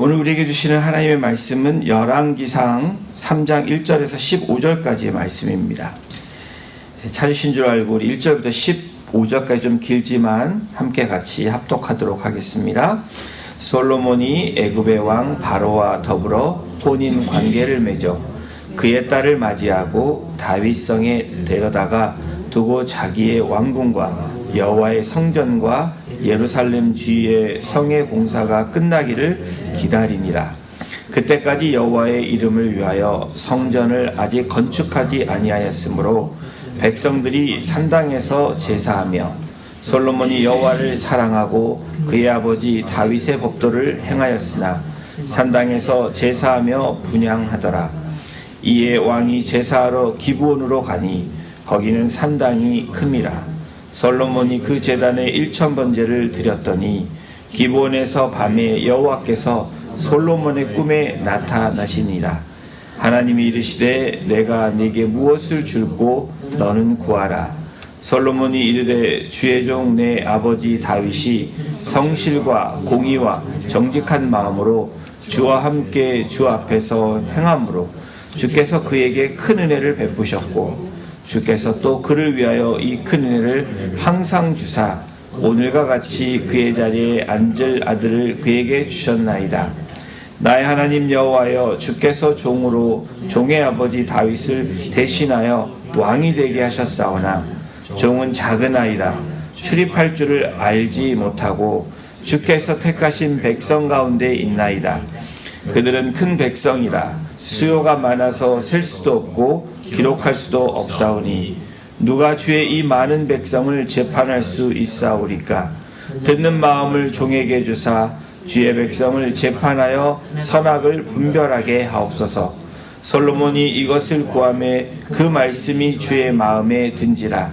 오늘 우리에게 주시는 하나님의 말씀은 열왕기상 3장 1절에서 15절까지의 말씀입니다. 찾으신 줄 알고 우리 1절부터 15절까지 좀 길지만 함께 같이 합독하도록 하겠습니다. 솔로몬이 애굽의 왕 바로와 더불어 혼인 관계를 맺어 그의 딸을 맞이하고 다윗성에 데려다가 두고 자기의 왕궁과 여호와의 성전과 예루살렘 주위의 성의 공사가 끝나기를 기다리니라. 그때까지 여호와의 이름을 위하여 성전을 아직 건축하지 아니하였으므로 백성들이 산당에서 제사하며 솔로몬이 여호와를 사랑하고 그의 아버지 다윗의 법도를 행하였으나 산당에서 제사하며 분향하더라. 이에 왕이 제사하러 기브온으로 가니 거기는 산당이 큼이라. 솔로몬이 그 제단에 1000번제를 드렸더니 기브온에서 밤에 여호와께서 솔로몬의 꿈에 나타나시니라. 하나님이 이르시되 내가 네게 무엇을 줄고 너는 구하라. 솔로몬이 이르되 주의 종 내 아버지 다윗이 성실과 공의와 정직한 마음으로 주와 함께 주 앞에서 행함으로 주께서 그에게 큰 은혜를 베푸셨고 주께서 또 그를 위하여 이 큰 은혜를 항상 주사 오늘과 같이 그의 자리에 앉을 아들을 그에게 주셨나이다. 나의 하나님 여호와여, 주께서 종으로 종의 아버지 다윗을 대신하여 왕이 되게 하셨사오나 종은 작은 아이라 출입할 줄을 알지 못하고 주께서 택하신 백성 가운데 있나이다. 그들은 큰 백성이라 수요가 많아서 셀 수도 없고 기록할 수도 없사오니 누가 주의 이 많은 백성을 재판할 수 있사오리까? 듣는 마음을 종에게 주사 주의 백성을 재판하여 선악을 분별하게 하옵소서. 솔로몬이 이것을 구하매 그 말씀이 주의 마음에 든지라.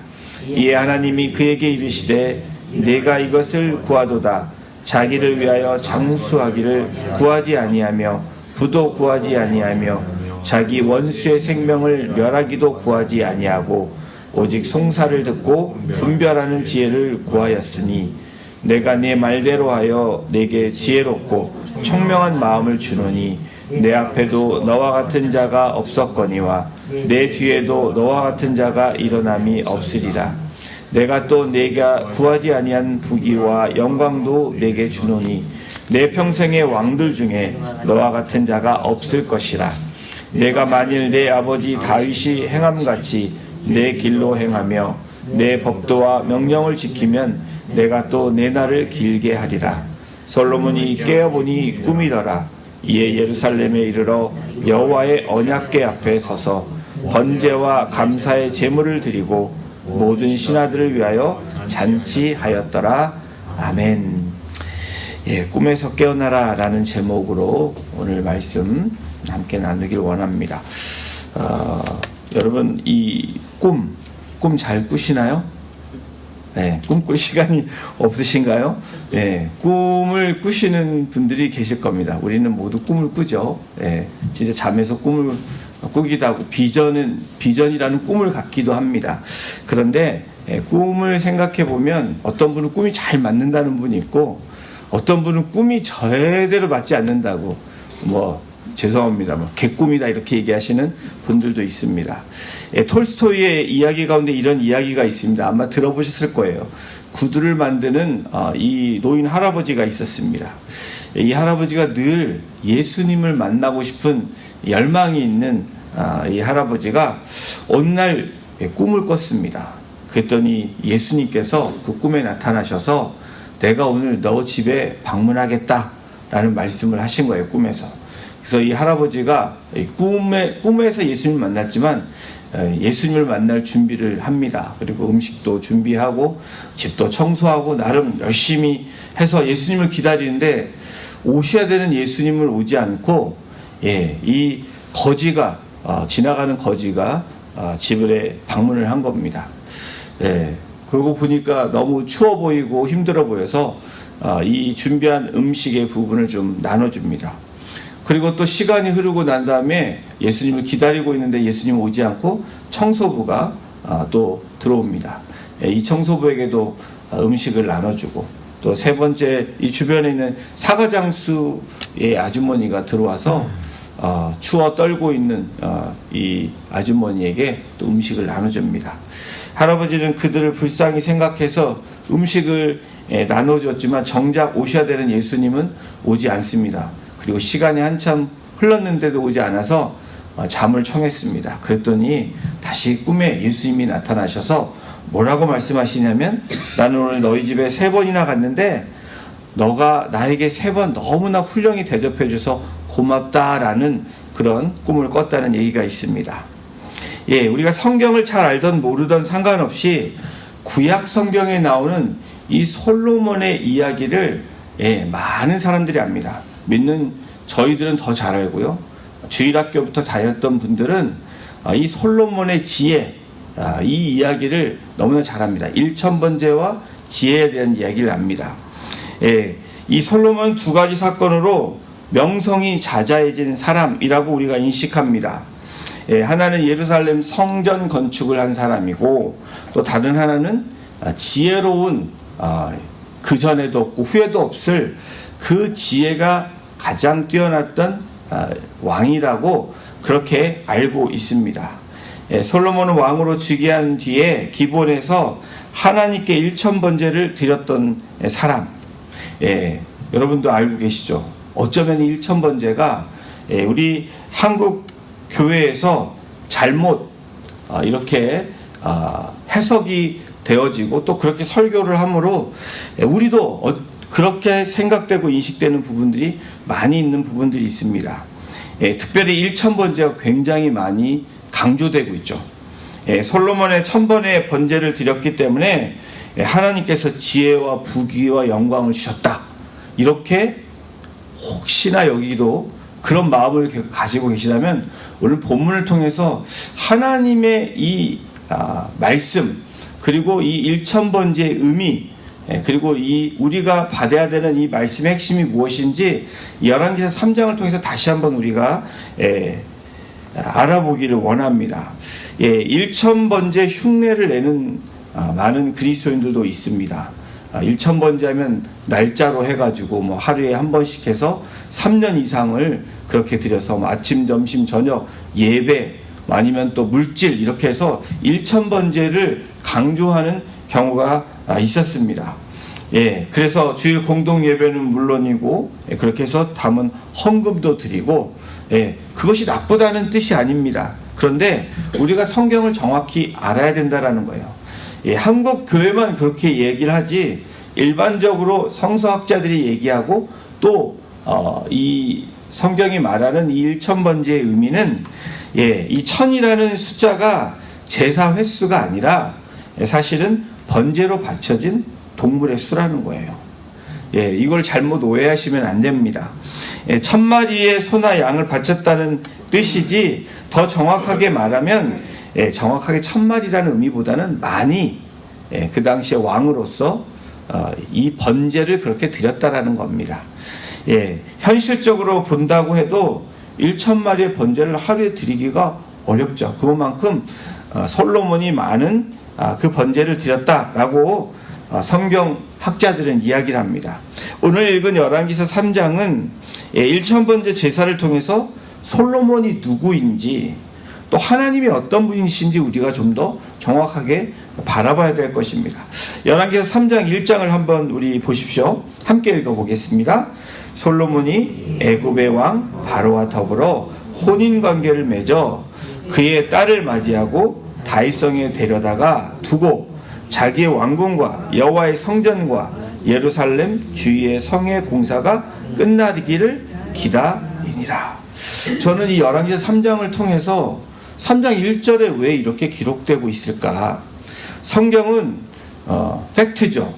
이에 하나님이 그에게 이르시되 내가 이것을 구하도다. 자기를 위하여 장수하기를 구하지 아니하며 부도 구하지 아니하며 자기 원수의 생명을 멸하기도 구하지 아니하고 오직 송사를 듣고 분별하는 지혜를 구하였으니 내가 네 말대로 하여 내게 지혜롭고 총명한 마음을 주노니 내 앞에도 너와 같은 자가 없었거니와 내 뒤에도 너와 같은 자가 일어남이 없으리라. 내가 또 내가 구하지 아니한 부귀와 영광도 내게 주노니 내 평생의 왕들 중에 너와 같은 자가 없을 것이라. 내가 만일 내 아버지 다윗이 행함같이 내 길로 행하며 내 법도와 명령을 지키면 내가 또 내 날을 길게 하리라. 솔로몬이 깨어보니 꿈이더라. 이에 예루살렘에 이르러 여호와의 언약궤 앞에 서서 번제와 감사의 제물을 드리고 모든 신하들을 위하여 잔치하였더라. 아멘. 꿈에서 깨어나라 라는 제목으로 오늘 말씀 함께 나누길 원합니다. 여러분 이 꿈 잘 꾸시나요? 네, 꿈꿀 시간이 없으신가요? 네, 꿈을 꾸시는 분들이 계실 겁니다. 우리는 모두 꿈을 꾸죠. 네, 진짜 잠에서 꿈을 꾸기도 하고 비전이라는 꿈을 갖기도 합니다. 그런데 꿈을 생각해 보면 어떤 분은 꿈이 잘 맞는다는 분이 있고 어떤 분은 꿈이 제대로 맞지 않는다고 죄송합니다. 개꿈이다 이렇게 얘기하시는 분들도 있습니다. 톨스토이의 이야기 가운데 이런 이야기가 있습니다. 아마 들어보셨을 거예요. 구두를 만드는 이 노인 할아버지가 있었습니다. 이 할아버지가 늘 예수님을 만나고 싶은 열망이 있는 이 할아버지가 어느 날 꿈을 꿨습니다. 그랬더니 예수님께서 그 꿈에 나타나셔서 내가 오늘 너 집에 방문하겠다라는 말씀을 하신 거예요. 꿈에서. 그래서 이 할아버지가 꿈에서 예수님을 만났지만 예수님을 만날 준비를 합니다. 그리고 음식도 준비하고 집도 청소하고 나름 열심히 해서 예수님을 기다리는데 오셔야 되는 예수님을 오지 않고 이 거지가 지나가는 거지가 집에 방문을 한 겁니다. 그러고 보니까 너무 추워 보이고 힘들어 보여서 이 준비한 음식의 부분을 좀 나눠줍니다. 그리고 또 시간이 흐르고 난 다음에 예수님을 기다리고 있는데 예수님 오지 않고 청소부가 또 들어옵니다. 이 청소부에게도 음식을 나눠주고 또 세 번째 이 주변에 있는 사과장수 아주머니가 들어와서 추워 떨고 있는 이 아주머니에게 또 음식을 나눠줍니다. 할아버지는 그들을 불쌍히 생각해서 음식을 나눠줬지만 정작 오셔야 되는 예수님은 오지 않습니다. 그리고 시간이 한참 흘렀는데도 오지 않아서 잠을 청했습니다. 그랬더니 다시 꿈에 예수님이 나타나셔서 뭐라고 말씀하시냐면, 나는 오늘 너희 집에 3번이나 갔는데 너가 나에게 3번 너무나 훌륭히 대접해줘서 고맙다라는 그런 꿈을 꿨다는 얘기가 있습니다. 우리가 성경을 잘 알던 모르던 상관없이 구약 성경에 나오는 이 솔로몬의 이야기를 많은 사람들이 압니다. 믿는 저희들은 더 잘 알고요. 주일학교부터 다녔던 분들은 이 솔로몬의 지혜, 이 이야기를 너무나 잘 압니다. 일천번제와 지혜에 대한 이야기를 압니다. 이 솔로몬 2가지 사건으로 명성이 자자해진 사람이라고 우리가 인식합니다. 하나는 예루살렘 성전 건축을 한 사람이고, 또 다른 하나는 지혜로운, 그 전에도 없고 후에도 없을 그 지혜가 가장 뛰어났던 왕이라고 그렇게 알고 있습니다. 솔로몬은 왕으로 즉위한 뒤에 기본에서 하나님께 일천번제를 드렸던 사람. 여러분도 알고 계시죠? 어쩌면 일천번제가 우리 한국 교회에서 잘못 이렇게 해석이 되어지고 또 그렇게 설교를 함으로 우리도 그렇게 생각되고 인식되는 부분들이 많이 있는 부분들이 있습니다. 특별히 일천번제가 굉장히 많이 강조되고 있죠. 솔로몬의 1000번의 번제를 드렸기 때문에 하나님께서 지혜와 부귀와 영광을 주셨다. 이렇게 혹시나 여기도 그런 마음을 가지고 계시다면 오늘 본문을 통해서 하나님의 이 말씀, 그리고 이 일천번제의 의미, 그리고 이 우리가 받아야 되는 이 말씀의 핵심이 무엇인지 열왕기서 3장을 통해서 다시 한번 우리가 알아보기를 원합니다. 일천번제 흉내를 내는 많은 그리스도인들도 있습니다. 일천번제 하면 날짜로 해가지고 뭐 하루에 한 번씩 해서 3년 이상을 그렇게 드려서 뭐 아침, 점심, 저녁 예배, 아니면 또 물질, 이렇게 해서 일천번제를 강조하는 경우가 있었습니다. 그래서 주일 공동 예배는 물론이고, 그렇게 해서 담은 헌금도 드리고, 그것이 나쁘다는 뜻이 아닙니다. 그런데 우리가 성경을 정확히 알아야 된다라는 거예요. 한국 교회만 그렇게 얘기를 하지, 일반적으로 성서학자들이 얘기하고 또 이 성경이 말하는 이 일천번제의 의미는 이 1000이라는 숫자가 제사 횟수가 아니라 사실은 번제로 바쳐진 동물의 수라는 거예요. 이걸 잘못 오해하시면 안 됩니다. 1000마리의 소나 양을 바쳤다는 뜻이지, 더 정확하게 말하면 정확하게 1000마리라는 의미보다는 많이 그 당시에 왕으로서 이 번제를 그렇게 드렸다라는 겁니다. 현실적으로 본다고 해도 1000마리의 번제를 하루에 드리기가 어렵죠. 그만큼 솔로몬이 많은 그 번제를 드렸다라고 성경학자들은 이야기를 합니다. 오늘 읽은 열왕기서 3장은 일천번제 제사를 통해서 솔로몬이 누구인지, 또 하나님이 어떤 분이신지 우리가 좀 더 정확하게 바라봐야 될 것입니다. 열왕기서 3장 1장을 한번 우리 보십시오. 함께 읽어보겠습니다. 솔로몬이 애굽의 왕 바로와 더불어 혼인관계를 맺어 그의 딸을 맞이하고 다윗성에 데려다가 두고 자기의 왕궁과 여호와의 성전과 예루살렘 주위의 성의 공사가 끝나기를 기다리니라. 저는 이 열왕기서 3장을 통해서 3장 1절에 왜 이렇게 기록되고 있을까? 성경은 팩트죠.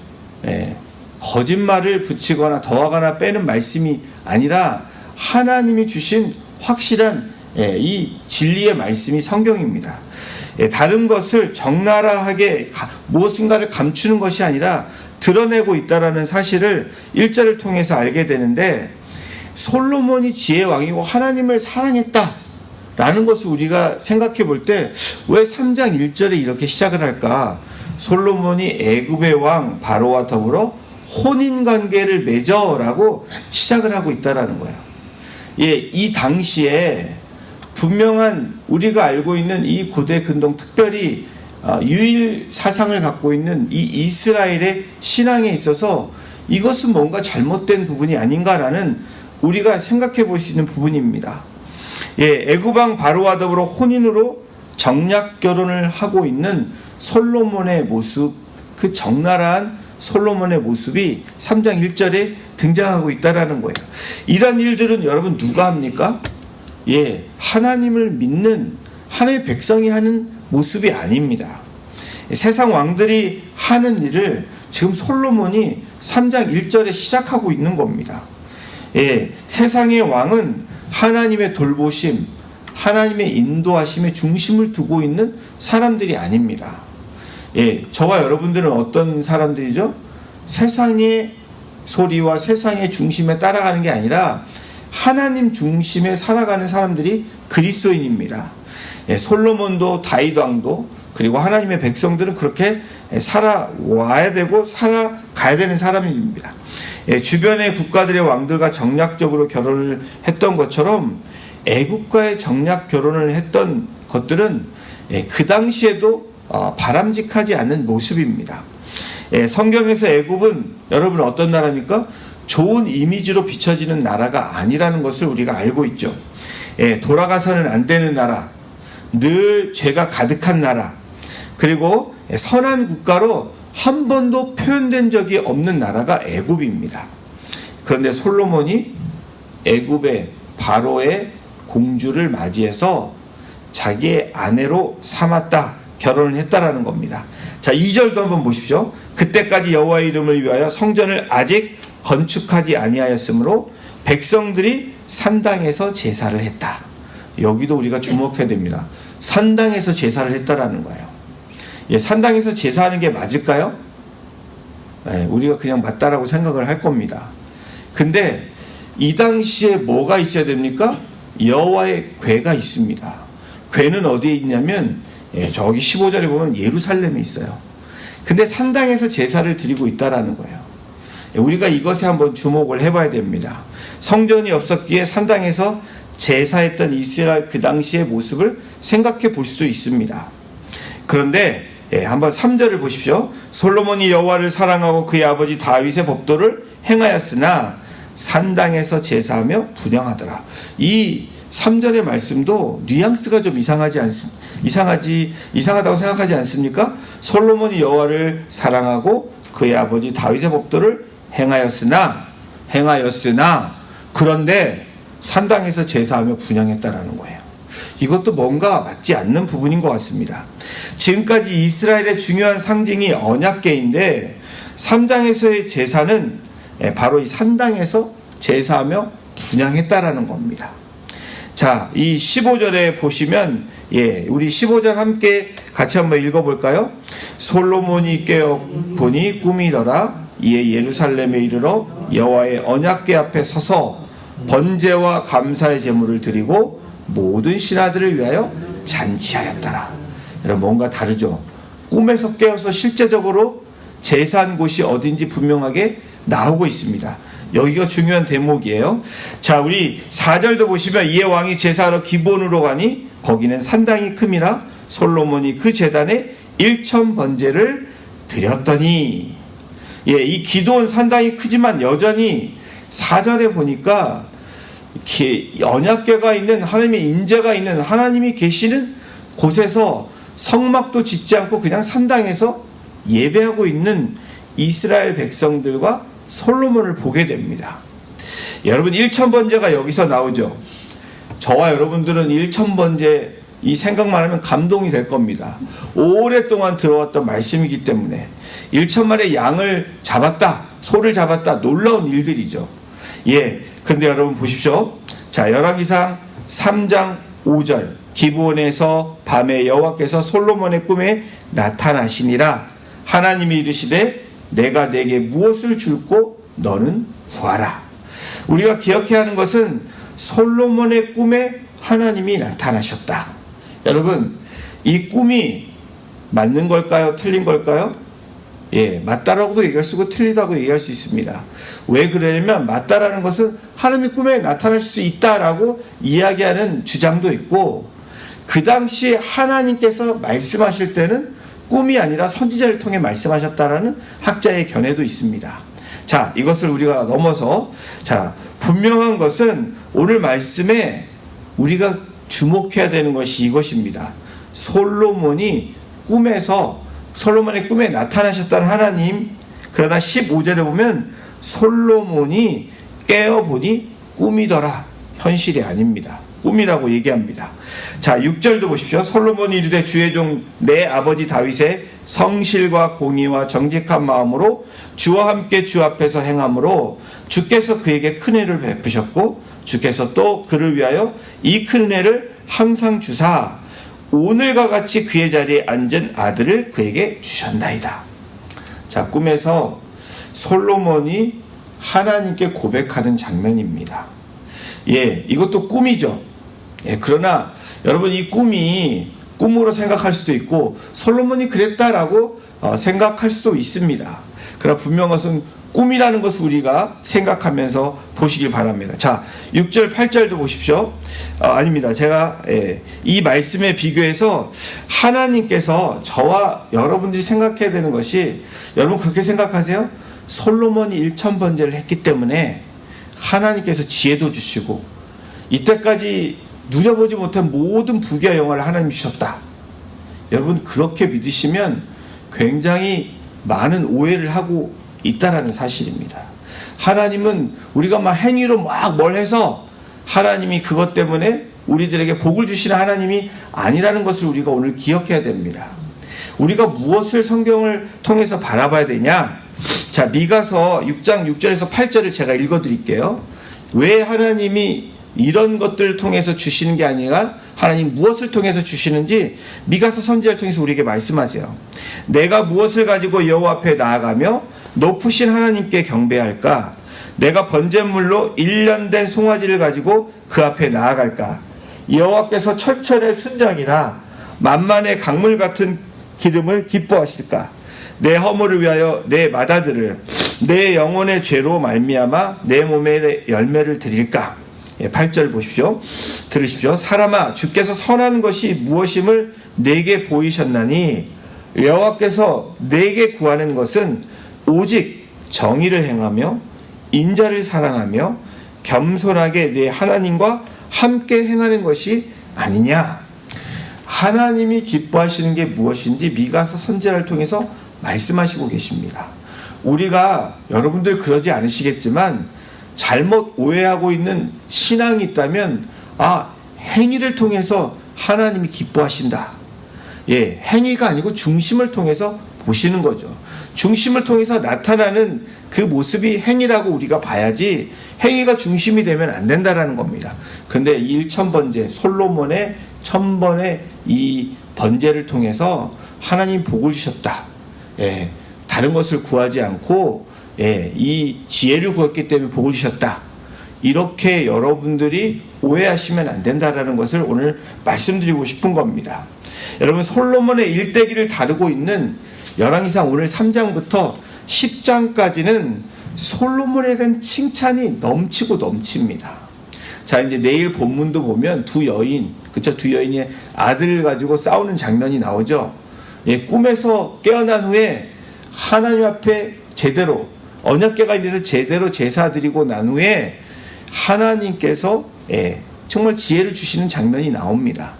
거짓말을 붙이거나 더하거나 빼는 말씀이 아니라 하나님이 주신 확실한 이 진리의 말씀이 성경입니다. 다른 것을 적나라하게 무엇인가를 감추는 것이 아니라 드러내고 있다라는 사실을 1절을 통해서 알게 되는데, 솔로몬이 지혜의 왕이고 하나님을 사랑했다 라는 것을 우리가 생각해 볼 때 왜 3장 1절에 이렇게 시작을 할까? 솔로몬이 애굽의 왕 바로와 더불어 혼인관계를 맺어 라고 시작을 하고 있다라는 거예요. 이 당시에 분명한 우리가 알고 있는 이 고대 근동, 특별히 유일 사상을 갖고 있는 이 이스라엘의 신앙에 있어서 이것은 뭔가 잘못된 부분이 아닌가라는 우리가 생각해 볼 수 있는 부분입니다. 애굽왕 바로와 더불어 혼인으로 정략 결혼을 하고 있는 솔로몬의 모습, 그 적나라한 솔로몬의 모습이 3장 1절에 등장하고 있다라는 거예요. 이런 일들은 여러분 누가 합니까? 하나님을 믿는 하나님의 백성이 하는 모습이 아닙니다. 세상 왕들이 하는 일을 지금 솔로몬이 3장 1절에 시작하고 있는 겁니다. 세상의 왕은 하나님의 돌보심, 하나님의 인도하심에 중심을 두고 있는 사람들이 아닙니다. 저와 여러분들은 어떤 사람들이죠? 세상의 소리와 세상의 중심에 따라가는 게 아니라 하나님 중심에 살아가는 사람들이 그리스도인입니다. 솔로몬도 다윗 왕도 그리고 하나님의 백성들은 그렇게 살아와야 되고 살아가야 되는 사람입니다. 주변의 국가들의 왕들과 정략적으로 결혼을 했던 것처럼 애굽과의 정략 결혼을 했던 것들은 그 당시에도 바람직하지 않은 모습입니다. 성경에서 애굽은 여러분 어떤 나라입니까? 좋은 이미지로 비춰지는 나라가 아니라는 것을 우리가 알고 있죠. 돌아가서는 안 되는 나라, 늘 죄가 가득한 나라, 그리고 선한 국가로 한 번도 표현된 적이 없는 나라가 애굽입니다. 그런데 솔로몬이 애굽의 바로의 공주를 맞이해서 자기의 아내로 삼았다, 결혼을 했다라는 겁니다. 자, 2절도 한번 보십시오. 그때까지 여호와의 이름을 위하여 성전을 아직 건축하지 아니하였으므로 백성들이 산당에서 제사를 했다. 여기도 우리가 주목해야 됩니다. 산당에서 제사를 했다라는 거예요. 산당에서 제사하는 게 맞을까요? 우리가 그냥 맞다라고 생각을 할 겁니다. 근데 이 당시에 뭐가 있어야 됩니까? 여호와의 궤가 있습니다. 궤는 어디에 있냐면 저기 15절에 보면 예루살렘에 있어요. 근데 산당에서 제사를 드리고 있다라는 거예요. 우리가 이것에 한번 주목을 해봐야 됩니다. 성전이 없었기에 산당에서 제사했던 이스라엘 그 당시의 모습을 생각해 볼 수도 있습니다. 그런데 한번 3절을 보십시오. 솔로몬이 여호와를 사랑하고 그의 아버지 다윗의 법도를 행하였으나 산당에서 제사하며 분향하더라. 이 3절의 말씀도 뉘앙스가 좀 이상하다고 생각하지 않습니까? 솔로몬이 여호와를 사랑하고 그의 아버지 다윗의 법도를 행하였으나 그런데 산당에서 제사하며 분향했다라는 거예요. 이것도 뭔가 맞지 않는 부분인 것 같습니다. 지금까지 이스라엘의 중요한 상징이 언약궤인데 3장에서의 제사는 바로 이 산당에서 제사하며 분향했다라는 겁니다. 자, 이 15절에 보시면 우리 15절 함께 같이 한번 읽어볼까요? 솔로몬이 깨어 보니 꿈이더라. 이에 예루살렘에 이르러 여호와의 언약궤 앞에 서서 번제와 감사의 제물을 드리고 모든 신하들을 위하여 잔치하였더라. 여러분 뭔가 다르죠? 꿈에서 깨어서 실제적으로 제사한 곳이 어딘지 분명하게 나오고 있습니다. 여기가 중요한 대목이에요. 자, 우리 4절도 보시면 이에 왕이 제사하러 기브온으로 가니 거기는 산당이 큼이라 솔로몬이 그 제단에 1천 번제를 드렸더니 이 기드온 산당이 크지만 여전히 4절에 보니까 언약궤가 있는 하나님의 인재가 있는 하나님이 계시는 곳에서 성막도 짓지 않고 그냥 산당에서 예배하고 있는 이스라엘 백성들과 솔로몬을 보게 됩니다. 여러분 1천 번제가 여기서 나오죠. 저와 여러분들은 1천 번제 이 생각만 하면 감동이 될 겁니다. 오랫동안 들어왔던 말씀이기 때문에 1천 마리의 양을 잡았다, 소를 잡았다, 놀라운 일들이죠. 그런데 여러분 보십시오. 자, 열왕기상 3장 5절 기브온에서 밤에 여호와께서 솔로몬의 꿈에 나타나시니라. 하나님이 이르시되 내가 내게 무엇을 줄고 너는 구하라. 우리가 기억해야 하는 것은 솔로몬의 꿈에 하나님이 나타나셨다. 여러분 이 꿈이 맞는 걸까요? 틀린 걸까요? 맞다라고도 얘기할 수 있고 틀리다고 얘기할 수 있습니다. 왜 그러냐면 맞다라는 것은 하나님이 꿈에 나타나실 수 있다라고 이야기하는 주장도 있고, 그 당시 하나님께서 말씀하실 때는 꿈이 아니라 선지자를 통해 말씀하셨다라는 학자의 견해도 있습니다. 자, 이것을 우리가 넘어서, 자, 분명한 것은 오늘 말씀에 우리가 주목해야 되는 것이 이것입니다. 솔로몬의 꿈에 나타나셨다는 하나님. 그러나 15절에 보면 솔로몬이 깨어보니 꿈이더라. 현실이 아닙니다. 꿈이라고 얘기합니다. 자, 6절도 보십시오. 솔로몬이 이르되 주의 종 내 아버지 다윗의 성실과 공의와 정직한 마음으로 주와 함께 주 앞에서 행함으로 주께서 그에게 큰 은혜를 베푸셨고 주께서 또 그를 위하여 이 큰 은혜를 항상 주사 오늘과 같이 그의 자리에 앉은 아들을 그에게 주셨나이다. 자, 꿈에서 솔로몬이 하나님께 고백하는 장면입니다. 이것도 꿈이죠. 그러나 여러분, 이 꿈이 꿈으로 생각할 수도 있고 솔로몬이 그랬다라고 생각할 수도 있습니다. 그러나 분명한 것은 꿈이라는 것을 우리가 생각하면서 보시길 바랍니다. 자, 6절 8절도 보십시오. 아닙니다. 제가 이 말씀에 비교해서 하나님께서 저와 여러분들이 생각해야 되는 것이, 여러분 그렇게 생각하세요? 솔로몬이 1000번제를 했기 때문에 하나님께서 지혜도 주시고 이때까지 누려보지 못한 모든 부귀와 영화를 하나님이 주셨다. 여러분 그렇게 믿으시면 굉장히 많은 오해를 하고 있다라는 사실입니다. 하나님은 우리가 막 행위로 막 뭘 해서 하나님이 그것 때문에 우리들에게 복을 주시는 하나님이 아니라는 것을 우리가 오늘 기억해야 됩니다. 우리가 무엇을 성경을 통해서 바라봐야 되냐? 자, 미가서 6장 6절에서 8절을 제가 읽어드릴게요. 왜 하나님이 이런 것들을 통해서 주시는 게 아니라 하나님 무엇을 통해서 주시는지 미가서 선지자를 통해서 우리에게 말씀하세요. 내가 무엇을 가지고 여호와 앞에 나아가며 높으신 하나님께 경배할까? 내가 번제물로 1년 된 송아지를 가지고 그 앞에 나아갈까? 여호와께서 철철의 순장이나 만만의 강물 같은 기름을 기뻐하실까? 내 허물을 위하여 내 맏아들을 내 영혼의 죄로 말미암아 내 몸에 열매를 드릴까? 8절 보십시오. 들으십시오. 사람아, 주께서 선한 것이 무엇임을 내게 보이셨나니 여호와께서 내게 구하는 것은 오직 정의를 행하며 인자를 사랑하며 겸손하게 내 하나님과 함께 행하는 것이 아니냐. 하나님이 기뻐하시는 게 무엇인지 미가서 선지자를 통해서 말씀하시고 계십니다. 우리가, 여러분들 그러지 않으시겠지만 잘못 오해하고 있는 신앙이 있다면, 행위를 통해서 하나님이 기뻐하신다. 행위가 아니고 중심을 통해서 보시는 거죠. 중심을 통해서 나타나는 그 모습이 행위라고 우리가 봐야지 행위가 중심이 되면 안 된다라는 겁니다. 그런데 이 1000번제, 솔로몬의 1000번의 이 번제를 통해서 하나님 복을 주셨다. 다른 것을 구하지 않고 이 지혜를 구했기 때문에 복을 주셨다. 이렇게 여러분들이 오해하시면 안 된다라는 것을 오늘 말씀드리고 싶은 겁니다. 여러분, 솔로몬의 일대기를 다루고 있는 열왕기상 오늘 3장부터 10장까지는 솔로몬에 대한 칭찬이 넘치고 넘칩니다. 자, 이제 내일 본문도 보면 두 여인이 아들을 가지고 싸우는 장면이 나오죠. 꿈에서 깨어난 후에 하나님 앞에 제대로 언약궤가 있는데서 제대로 제사 드리고 난 후에 하나님께서 정말 지혜를 주시는 장면이 나옵니다.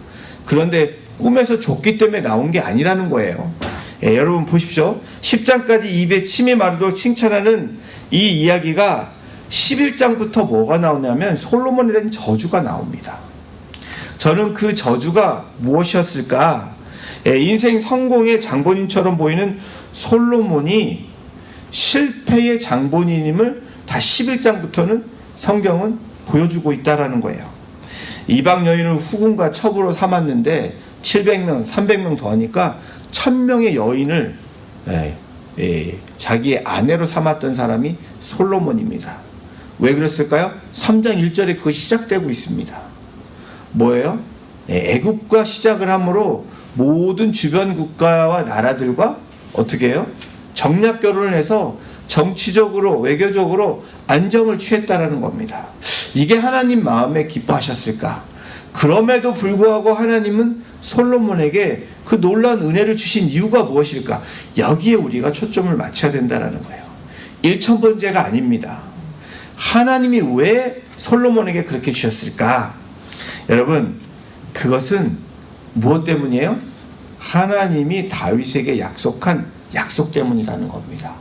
그런데 꿈에서 줬기 때문에 나온 게 아니라는 거예요. 여러분 보십시오. 10장까지 입에 침이 마르도록 칭찬하는 이 이야기가 11장부터 뭐가 나오냐면 솔로몬에 대한 저주가 나옵니다. 저는 그 저주가 무엇이었을까? 인생 성공의 장본인처럼 보이는 솔로몬이 실패의 장본인임을 다 11장부터는 성경은 보여주고 있다라는 거예요. 이방 여인을 후궁과 첩으로 삼았는데 700명, 300명 더 하니까 1000명의 여인을 자기의 아내로 삼았던 사람이 솔로몬입니다. 왜 그랬을까요? 3장 1절에 그거 시작되고 있습니다. 뭐예요? 애국과 시작을 함으로 모든 주변 국가와 나라들과 어떻게 해요? 정략 결혼을 해서 정치적으로 외교적으로 안정을 취했다라는 겁니다. 이게 하나님 마음에 기뻐하셨을까? 그럼에도 불구하고 하나님은 솔로몬에게 그 놀라운 은혜를 주신 이유가 무엇일까? 여기에 우리가 초점을 맞춰야 된다는 거예요. 일천번제가 아닙니다. 하나님이 왜 솔로몬에게 그렇게 주셨을까? 여러분, 그것은 무엇 때문이에요? 하나님이 다윗에게 약속한 약속 때문이라는 겁니다.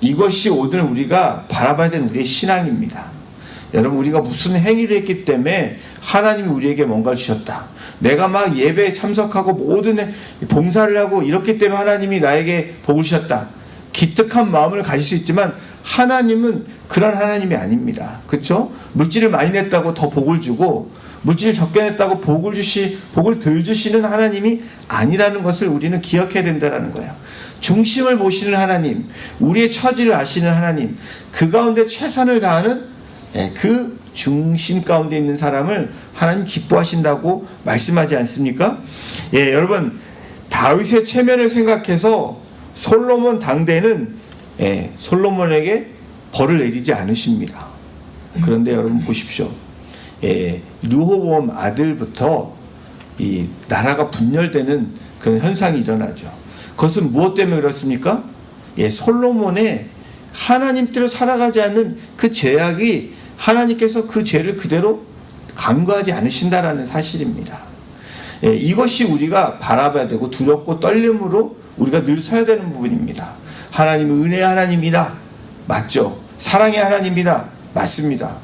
이것이 오늘 우리가 바라봐야 되는 우리의 신앙입니다. 여러분, 우리가 무슨 행위를 했기 때문에 하나님이 우리에게 뭔가를 주셨다. 내가 막 예배에 참석하고 모든 봉사를 하고 이렇기 때문에 하나님이 나에게 복을 주셨다. 기특한 마음을 가질 수 있지만 하나님은 그런 하나님이 아닙니다. 그렇죠? 물질을 많이 냈다고 더 복을 주고 물질을 적게 냈다고 복을 덜 주시는 하나님이 아니라는 것을 우리는 기억해야 된다는 거예요. 중심을 보시는 하나님, 우리의 처지를 아시는 하나님, 그 가운데 최선을 다하는 그 중심 가운데 있는 사람을 하나님 기뻐하신다고 말씀하지 않습니까? 여러분, 다윗의 체면을 생각해서 솔로몬 당대는 솔로몬에게 벌을 내리지 않으십니다. 그런데 여러분 보십시오. 르호보암 아들부터 이 나라가 분열되는 그런 현상이 일어나죠. 그것은 무엇 때문에 그렇습니까? 솔로몬의 하나님대로 살아가지 않는 그 죄악이 하나님께서 그 죄를 그대로 간과하지 않으신다라는 사실입니다. 이것이 우리가 바라봐야 되고 두렵고 떨림으로 우리가 늘 서야 되는 부분입니다. 하나님은 은혜의 하나님이다. 맞죠? 사랑의 하나님이다. 맞습니다.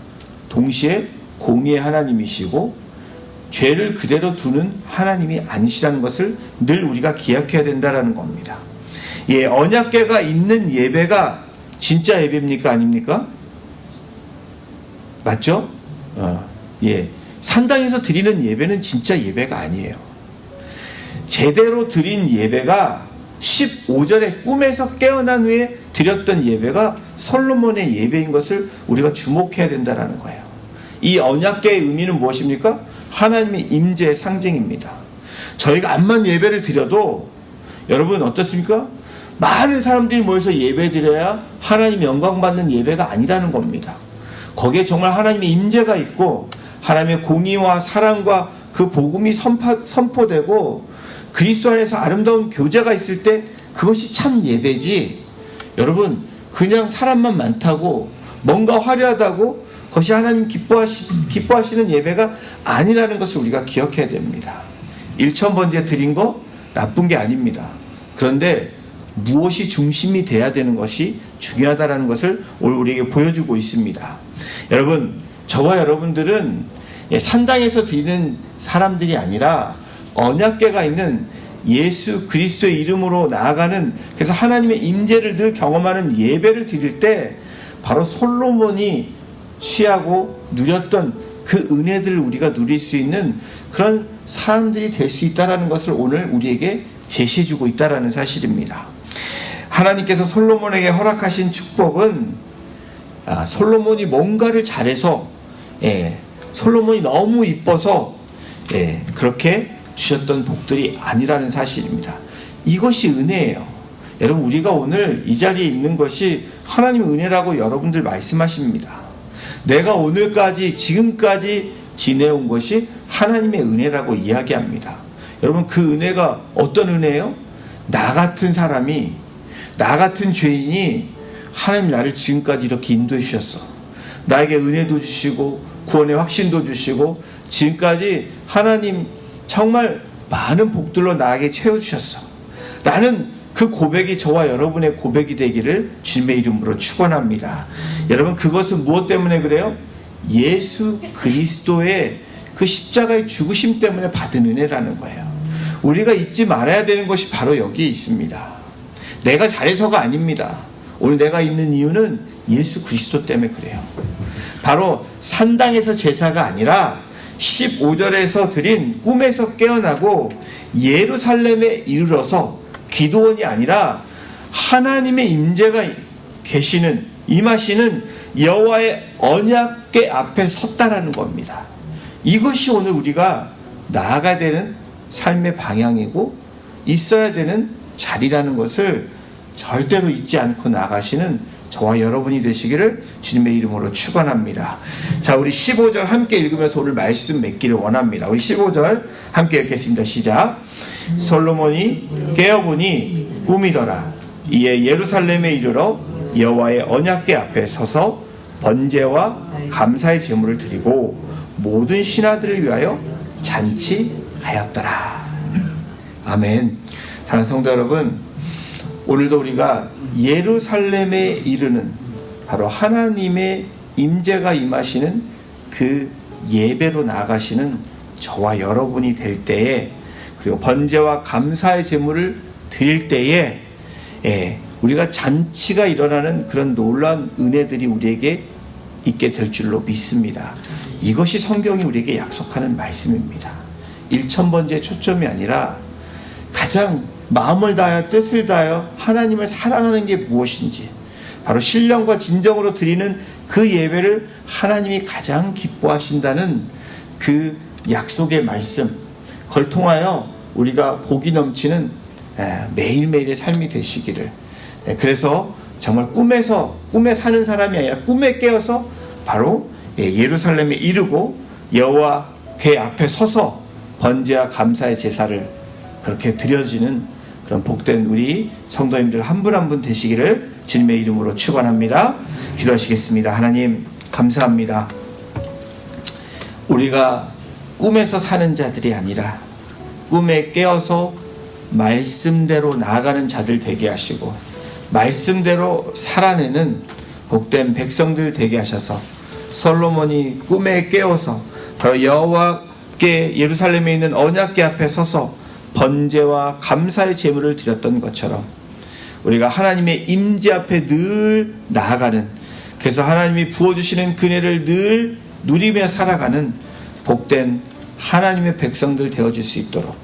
동시에 공의의 하나님이시고 죄를 그대로 두는 하나님이 아니시라는 것을 늘 우리가 기억해야 된다는 겁니다. 언약궤가 있는 예배가 진짜 예배입니까? 아닙니까? 맞죠? 산당에서 드리는 예배는 진짜 예배가 아니에요. 제대로 드린 예배가 15절에 꿈에서 깨어난 후에 드렸던 예배가 솔로몬의 예배인 것을 우리가 주목해야 된다는 거예요. 이 언약궤의 의미는 무엇입니까? 하나님의 임재의 상징입니다. 저희가 암만 예배를 드려도 여러분 어떻습니까? 많은 사람들이 모여서 예배 드려야 하나님 영광 받는 예배가 아니라는 겁니다. 거기에 정말 하나님의 임재가 있고 하나님의 공의와 사랑과 그 복음이 선포되고 그리스도 안에서 아름다운 교제가 있을 때 그것이 참 예배지. 여러분, 그냥 사람만 많다고 뭔가 화려하다고 그것이 하나님 기뻐하시는 예배가 아니라는 것을 우리가 기억해야 됩니다. 일천번제 드린 거 나쁜 게 아닙니다. 그런데 무엇이 중심이 돼야 되는 것이 중요하다는 것을 오늘 우리에게 보여주고 있습니다. 여러분, 저와 여러분들은 산당에서 드리는 사람들이 아니라 언약궤가 있는 예수 그리스도의 이름으로 나아가는, 그래서 하나님의 임재를 늘 경험하는 예배를 드릴 때 바로 솔로몬이 취하고 누렸던 그 은혜들을 우리가 누릴 수 있는 그런 사람들이 될 수 있다는 것을 오늘 우리에게 제시해주고 있다는 사실입니다. 하나님께서 솔로몬에게 허락하신 축복은 솔로몬이 뭔가를 잘해서 솔로몬이 너무 이뻐서 그렇게 주셨던 복들이 아니라는 사실입니다. 이것이 은혜예요. 여러분, 우리가 오늘 이 자리에 있는 것이 하나님의 은혜라고 여러분들 말씀하십니다. 내가 오늘까지 지금까지 지내온 것이 하나님의 은혜라고 이야기합니다. 여러분, 그 은혜가 어떤 은혜예요? 나 같은 사람이, 나 같은 죄인이 하나님 나를 지금까지 이렇게 인도해 주셨어. 나에게 은혜도 주시고 구원의 확신도 주시고 지금까지 하나님 정말 많은 복들로 나에게 채워주셨어. 나는 그 고백이 저와 여러분의 고백이 되기를 주님의 이름으로 축원합니다. 여러분, 그것은 무엇 때문에 그래요? 예수 그리스도의 그 십자가의 죽으심 때문에 받은 은혜라는 거예요. 우리가 잊지 말아야 되는 것이 바로 여기에 있습니다. 내가 잘해서가 아닙니다. 오늘 내가 있는 이유는 예수 그리스도 때문에 그래요. 바로 산당에서 제사가 아니라 15절에서 드린 꿈에서 깨어나고 예루살렘에 이르러서 기도원이 아니라 하나님의 임재가 계시는, 임하시는 여호와의 언약궤 앞에 섰다라는 겁니다. 이것이 오늘 우리가 나아가야 되는 삶의 방향이고 있어야 되는 자리라는 것을 절대로 잊지 않고 나가시는 저와 여러분이 되시기를 주님의 이름으로 축원합니다. 자, 우리 15절 함께 읽으면서 오늘 말씀 맺기를 원합니다. 우리 15절 함께 읽겠습니다. 시작. 솔로몬이 깨어보니 꿈이더라. 이에 예루살렘에 이르러 여호와의 언약궤 앞에 서서 번제와 감사의 제물을 드리고 모든 신하들을 위하여 잔치하였더라. 아멘. 사랑하는 성도 여러분, 오늘도 우리가 예루살렘에 이르는 바로 하나님의 임재가 임하시는 그 예배로 나아가시는 저와 여러분이 될 때에, 그리고 번제와 감사의 제물을 드릴 때에 우리가 잔치가 일어나는 그런 놀라운 은혜들이 우리에게 있게 될 줄로 믿습니다. 이것이 성경이 우리에게 약속하는 말씀입니다. 일천번제의 초점이 아니라 가장 마음을 다하여 뜻을 다하여 하나님을 사랑하는 게 무엇인지, 바로 신령과 진정으로 드리는 그 예배를 하나님이 가장 기뻐하신다는 그 약속의 말씀, 그걸 통하여 우리가 복이 넘치는 매일매일의 삶이 되시기를, 그래서 정말 꿈에 사는 사람이 아니라 꿈에 깨어서 바로 예루살렘에 이르고 여호와 궤 앞에 서서 번제와 감사의 제사를 그렇게 드려지는 그런 복된 우리 성도님들 한 분 한 분 되시기를 주님의 이름으로 축원합니다. 기도하시겠습니다. 하나님 감사합니다. 우리가 꿈에서 사는 자들이 아니라 꿈에 깨어서 말씀대로 나아가는 자들 되게 하시고 말씀대로 살아내는 복된 백성들 되게 하셔서 솔로몬이 꿈에 깨어서 바로 여호와께 예루살렘에 있는 언약궤 앞에 서서 번제와 감사의 제물을 드렸던 것처럼 우리가 하나님의 임재 앞에 늘 나아가는, 그래서 하나님이 부어주시는 그네를 늘 누리며 살아가는 복된 하나님의 백성들 되어줄 수 있도록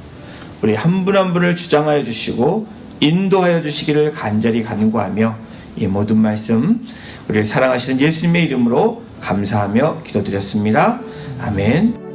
우리 한 분 한 분을 주장하여 주시고 인도하여 주시기를 간절히 간구하며 이 모든 말씀 우리를 사랑하시는 예수님의 이름으로 감사하며 기도드렸습니다. 아멘.